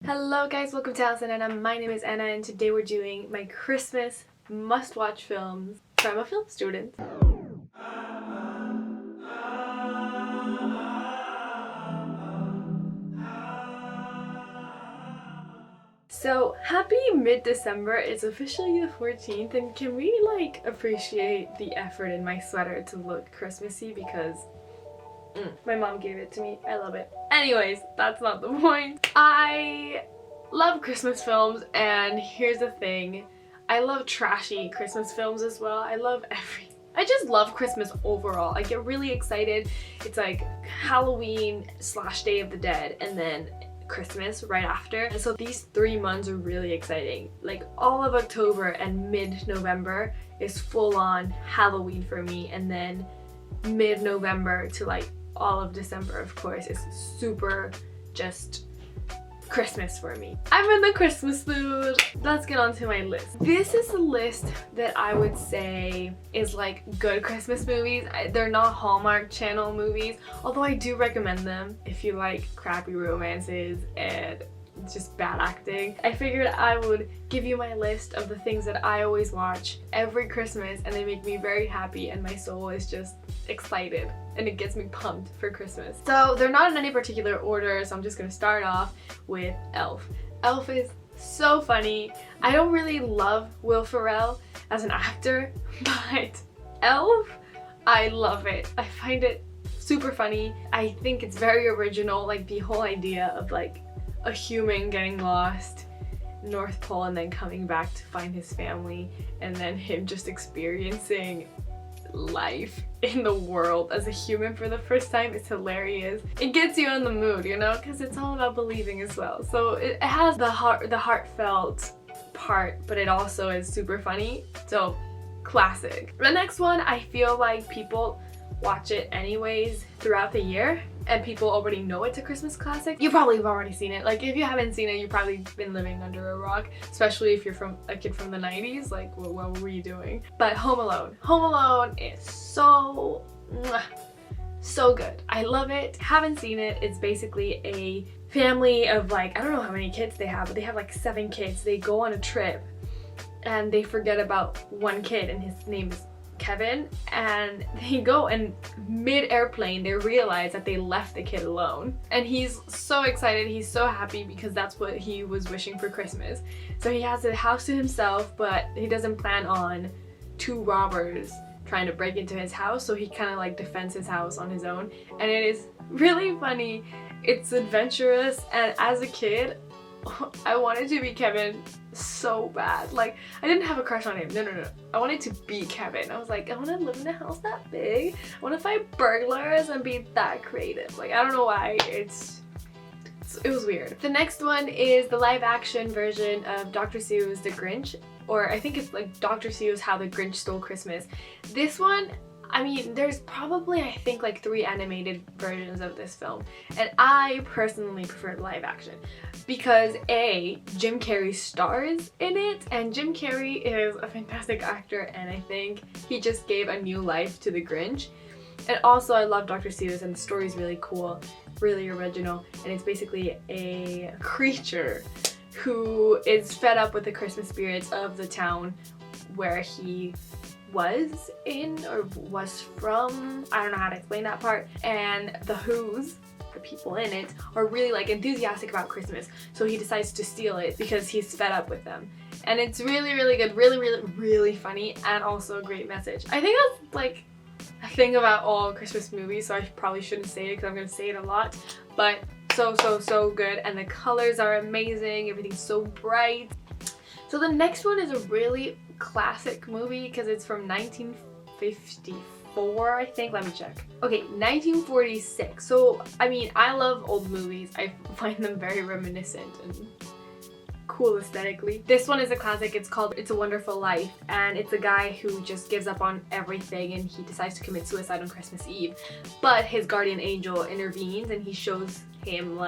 Hello guys, welcome to Alice and Anna. My name is Anna and today we're doing my Christmas must-watch films. So I'm a film student. So happy mid-December, it's officially the 14th and can we appreciate the effort in my sweater to look Christmassy because my mom gave it to me. I love it. Anyways, that's not the point. I love Christmas films and here's the thing. I love trashy Christmas films as well. I just love Christmas overall. I get really excited. It's like Halloween / Day of the Dead and then Christmas right after. And so these 3 months are really exciting. Like all of October and mid-November is full on Halloween for me, and then mid-November to all of December, of course, is super just Christmas for me. I'm in the Christmas mood. Let's get on to my list. This is a list that I would say is like good Christmas movies. They're not Hallmark Channel movies, although I do recommend them if you like crappy romances and just bad acting. I figured I would give you my list of the things that I always watch every Christmas and they make me very happy and my soul is just excited and it gets me pumped for Christmas. So they're not in any particular order, so I'm just gonna start off with Elf. Elf is so funny. I don't really love Will Ferrell as an actor, but Elf, I love it. I find it super funny. I think it's very original, like the whole idea of a human getting lost North Pole and then coming back to find his family, and then him just experiencing life in the world as a human for the first time is hilarious. It gets you in the mood, you know, because it's all about believing as well. So it has the heartfelt part, but it also is super funny. So classic. The next one, I feel like people watch it anyways throughout the year and people already know it's a Christmas classic. You probably have already seen it. Like if you haven't seen it, you've probably been living under a rock, especially if you're a kid from the 90s. Like what were you doing? But Home Alone. Home Alone is so good. I love it. Haven't seen it. It's basically a family of I don't know how many kids they have, but they have 7 kids. They go on a trip and they forget about one kid and his name is Kevin, and they go and mid-airplane they realize that they left the kid alone, and he's so excited, he's so happy because that's what he was wishing for Christmas. So he has a house to himself, but he doesn't plan on 2 robbers trying to break into his house, so he kind of defends his house on his own, and it is really funny. It's adventurous, and as a kid I wanted to be Kevin so bad. I didn't have a crush on him. No. I wanted to be Kevin. I was like, I want to live in a house that big. I want to fight burglars and be that creative. I don't know why. It was weird. The next one is the live action version of Dr. Seuss' The Grinch, or I think it's Dr. Seuss' How the Grinch Stole Christmas. This one, I mean, there's probably, I think, 3 animated versions of this film, and I personally prefer the live action because A, Jim Carrey stars in it, and Jim Carrey is a fantastic actor, and I think he just gave a new life to the Grinch. And also, I love Dr. Seuss, and the story's really cool, really original, and it's basically a creature who is fed up with the Christmas spirits of the town where he was in or was from. I don't know how to explain that part. And the Who's, the people in it, are really enthusiastic about Christmas, so he decides to steal it because he's fed up with them. And it's really good, really funny, and also a great message. I think that's a thing about all Christmas movies, so I probably shouldn't say it because I'm gonna say it a lot, but so good, and the colors are amazing, everything's so bright. So the next one is a really classic movie because it's from 1954, I think. Let me check. Okay, 1946. So, I mean, I love old movies. I find them very reminiscent and cool aesthetically. This one is a classic. It's called It's a Wonderful Life, and it's a guy who just gives up on everything and he decides to commit suicide on Christmas Eve. But his guardian angel intervenes and he shows him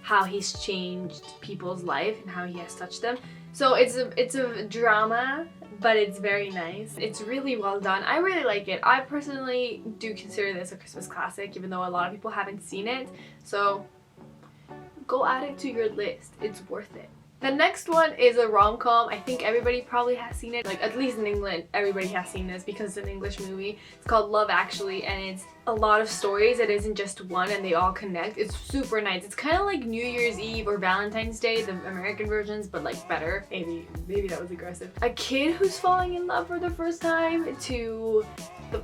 how he's changed people's life and how he has touched them. So it's a drama, but it's very nice. It's really well done. I really like it. I personally do consider this a Christmas classic, even though a lot of people haven't seen it. So go add it to your list. It's worth it. The next one is a rom-com. I think everybody probably has seen it. Like, at least in England, everybody has seen this because it's an English movie. It's called Love Actually, and it's a lot of stories. It isn't just one and they all connect. It's super nice. It's kind of like New Year's Eve or Valentine's Day, the American versions, but like better. Maybe that was aggressive. A kid who's falling in love for the first time to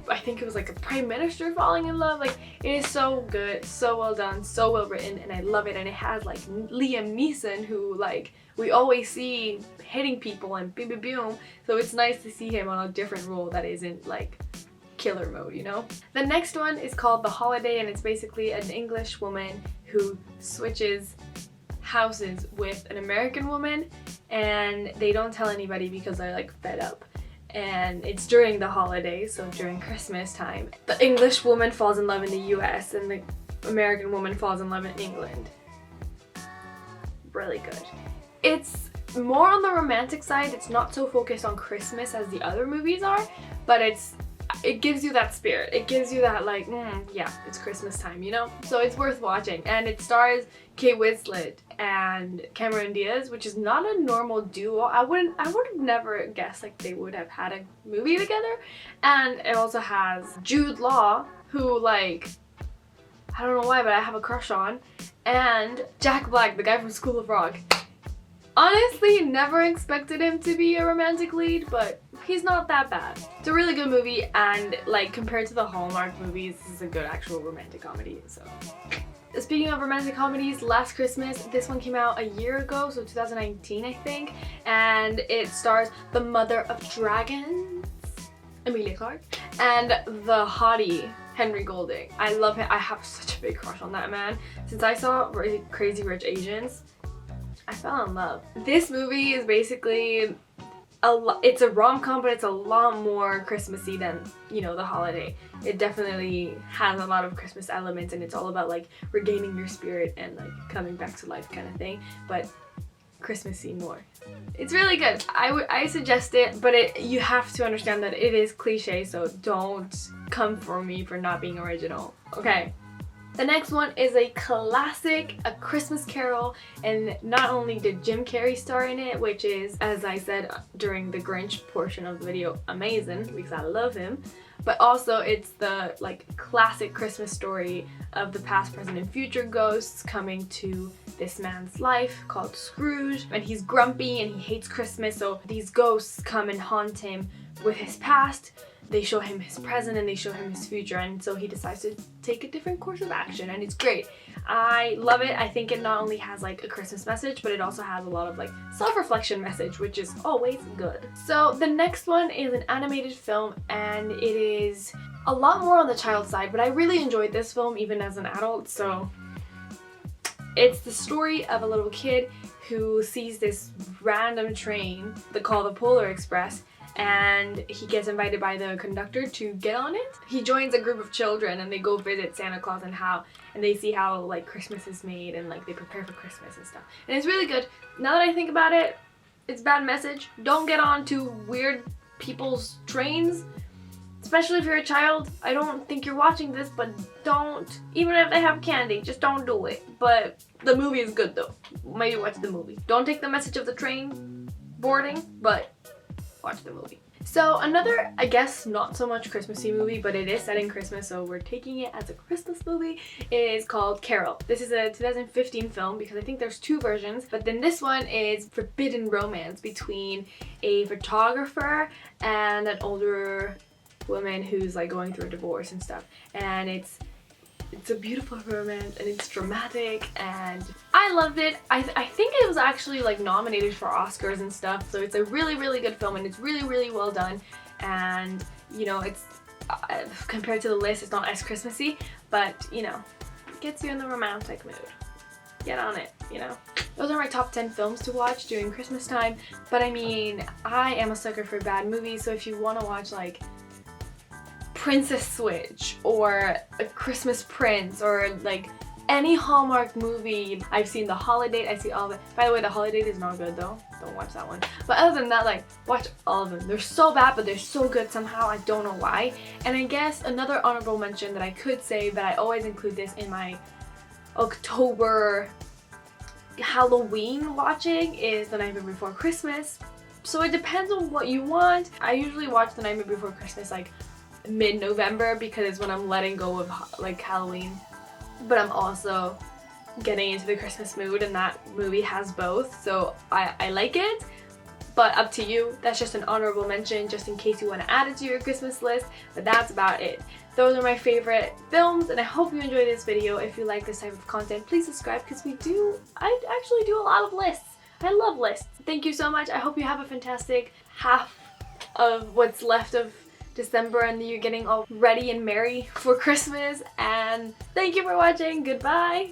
I think it was like a prime minister falling in love. Like, it is so good, so well done, so well written, and I love it. And it has like Liam Neeson, who like we always see hitting people and boom boom boom, so it's nice to see him on a different role that isn't like killer mode, you know? The next one is called The Holiday, and it's basically an English woman who switches houses with an American woman, and they don't tell anybody because they're like fed up. And it's during the holidays, so during Christmas time. The English woman falls in love in the US and the American woman falls in love in England. Really good. It's more on the romantic side. It's not so focused on Christmas as the other movies are, but it gives you that spirit. It gives you that like, yeah, it's Christmas time, you know? So it's worth watching. And it stars Kate Winslet and Cameron Diaz, which is not a normal duo. I would have never guessed like they would have had a movie together. And it also has Jude Law, who like, I don't know why, but I have a crush on, and Jack Black, the guy from School of Rock. Honestly, never expected him to be a romantic lead, but he's not that bad. It's a really good movie, and like compared to the Hallmark movies, this is a good actual romantic comedy, so. Speaking of romantic comedies, Last Christmas, this one came out a year ago, so 2019 I think, and it stars the mother of dragons, Emilia Clarke, and the hottie, Henry Golding. I love him. I have such a big crush on that man. Since I saw Crazy Rich Asians, I fell in love. This movie is basically it's a rom-com, but it's a lot more Christmassy than, you know, The Holiday. It definitely has a lot of Christmas elements, and it's all about like regaining your spirit and like coming back to life kind of thing, but Christmassy more. It's really good. I suggest it, but you have to understand that it is cliche, so don't come for me for not being original. Okay. The next one is a classic, A Christmas Carol, and not only did Jim Carrey star in it, which is, as I said during the Grinch portion of the video, amazing because I love him, but also it's the like classic Christmas story of the past, present, and future ghosts coming to this man's life called Scrooge, and he's grumpy and he hates Christmas, so these ghosts come and haunt him with his past. They show him his present and they show him his future, and so he decides to take a different course of action, and it's great. I love it. I think it not only has like a Christmas message, but it also has a lot of like self-reflection message, which is always good. So the next one is an animated film, and it is a lot more on the child side, but I really enjoyed this film even as an adult. So it's the story of a little kid who sees this random train called the Polar Express, and he gets invited by the conductor to get on it. He joins a group of children and they go visit Santa Claus and they see how like Christmas is made and like they prepare for Christmas and stuff. And it's really good. Now that I think about it, it's a bad message. Don't get on to weird people's trains, especially if you're a child. I don't think you're watching this, but don't. Even if they have candy, just don't do it. But the movie is good though. Maybe watch the movie. Don't take the message of the train boarding, but watch the movie. So another, I guess not so much Christmassy movie, but it is set in Christmas, so we're taking it as a Christmas movie, is called Carol. This is a 2015 film because I think there's two versions, but then this one is forbidden romance between a photographer and an older woman who's like going through a divorce and stuff, and it's a beautiful romance and it's dramatic and I loved it. I think it was actually like nominated for Oscars and stuff, so it's a really really good film and it's really really well done, and you know it's compared to the list it's not as Christmassy, but you know it gets you in the romantic mood. Get on it, you know. Those are my top 10 films to watch during Christmas time, but I mean I am a sucker for bad movies, so if you want to watch like Princess Switch or A Christmas Prince or like any Hallmark movie. I've seen The Holiday, I've seen all of it. By the way, The Holiday is not good though. Don't watch that one. But other than that, like watch all of them. They're so bad, but they're so good somehow. I don't know why. And I guess another honorable mention that I could say, that I always include this in my October Halloween watching is The Nightmare Before Christmas. So it depends on what you want. I usually watch The Nightmare Before Christmas like mid-November because it's when I'm letting go of like Halloween. But I'm also getting into the Christmas mood, and that movie has both, so I like it. But up to you. That's just an honorable mention just in case you want to add it to your Christmas list, but that's about it. Those are my favorite films, and I hope you enjoyed this video. If you like this type of content, please subscribe because I actually do a lot of lists. I love lists. Thank you so much. I hope you have a fantastic half of what's left of December and you're getting all ready and merry for Christmas, and thank you for watching. Goodbye.